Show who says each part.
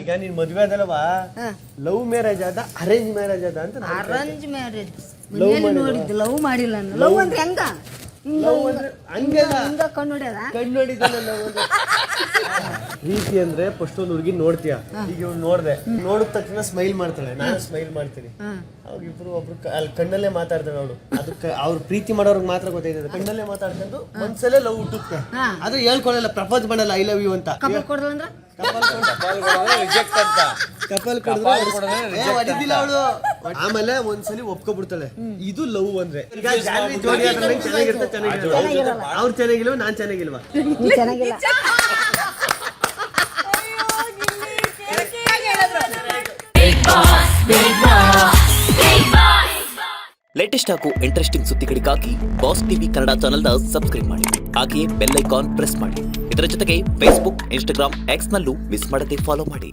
Speaker 1: ಈಗ ನೀನ್ ಮದ್ವೆ ಅದಲ್ವಾ, ಲವ್ ಮ್ಯಾರೇಜ್ ಅದ ಅರೇಂಜ್ ಮ್ಯಾರೇಜ್ ಅದ ಅಂತ
Speaker 2: ಅರೇಂಜ್ ಮ್ಯಾರೇಜ್ ಮನೆಯಲ್ಲಿ ನೋಡಿದ್ದು, ಲವ್ ಮಾಡಿಲ್ಲ. ಲವ್ ಅಂದ್ರೆ ಹೆಂಗ?
Speaker 1: ಹಂಗೆಲ್ಲ
Speaker 2: ಕಣ್ಣು ಹೊಡ್ಯದ?
Speaker 1: ಕಣ್ಣು ಹೊಡಿತಾನೆ ಲವ್ ಅಂದ್ರೆ. ಪ್ರೀತಿ ಅಂದ್ರೆ ಫಸ್ಟ್ ಒಂದು ಹುಡುಗಿ ನೋಡ್ತೀಯ, ಈಗ ಇವ್ನು ನೋಡ್ದೆ, ನೋಡಿದ ತಕ್ಷಣ ಸ್ಮೈಲ್ ಮಾಡ್ತಾಳೆ, ನಾನು ಸ್ಮೈಲ್ ಮಾಡ್ತೀನಿ, ಅವಾಗ ಇಬ್ರು ಒಬ್ರು ಅಲ್ಲಿ ಕಣ್ಣಲ್ಲೇ ಮಾತಾಡ್ತಾಳೆ ಅವಳು. ಅದಕ್ಕೆ ಅವ್ರು ಪ್ರೀತಿ ಮಾಡೋರ್ಗೆ ಮಾತ್ರ ಗೊತ್ತಾಯ್ತದೆ, ಕಣ್ಣಲ್ಲೇ ಮಾತಾಡ್ಕೊಂಡು ಮನ್ಸಲ್ಲೇ ಲವ್ ಹುಟ್ಟುತ್ತೆ. ಆದ್ರೆ ಹೇಳ್ಕೊಳ್ಳಲ್ಲ, ಪ್ರಪೋಸ್ ಮಾಡಲ್ಲ ಐ ಲವ್ ಯು ಅಂತ.
Speaker 2: ಕಪಲ್ ಕೊಡಲ್ಲ ಅಂದ್ರ
Speaker 1: ಕಪಲ್ ಹೊಡಿದಿಲ್ಲ ಅವಳು. ಆಮೇಲೆ ಒಂದ್ಸಲಿ ಒಪ್ಕೊಬಿಡ್ತಾಳೆ. ಇದು ಲವ್ ಅಂದ್ರೆ. ಈಗ ಜಾನ್ವಿ ಜೋಡಿ ಆದ್ರೆ ಚೆನ್ನಾಗಿರುತ್ತೆ, ಚೆನ್ನಾಗಿರಲ್ಲ. ಅವ್ರು ಚೆನ್ನಾಗಿಲ್ವ, ನಾನ್ ಚೆನ್ನಾಗಿಲ್ವಾ?
Speaker 2: ಚೆನ್ನಾಗಿಲ್ಲ.
Speaker 3: ಲೇಟೆಸ್ಟ್ ಹಾಗೂ ಇಂಟ್ರೆಸ್ಟಿಂಗ್ ಸುದ್ದಿಗಳಿಗಾಗಿ ಬಾಸ್ ಟಿವಿ ಕನ್ನಡ ಚಾನೆಲ್ನ ಸಬ್ಸ್ಕ್ರೈಬ್ ಮಾಡಿ. ಹಾಗೆಯೇ ಬೆಲ್ ಐಕಾನ್ ಪ್ರೆಸ್ ಮಾಡಿ. ಇದರ ಜೊತೆಗೆ ಫೇಸ್ಬುಕ್, ಇನ್ಸ್ಟಾಗ್ರಾಮ್, ಎಕ್ಸ್ ನಲ್ಲೂ ಮಿಸ್ ಮಾಡದೆ ಫಾಲೋ ಮಾಡಿ.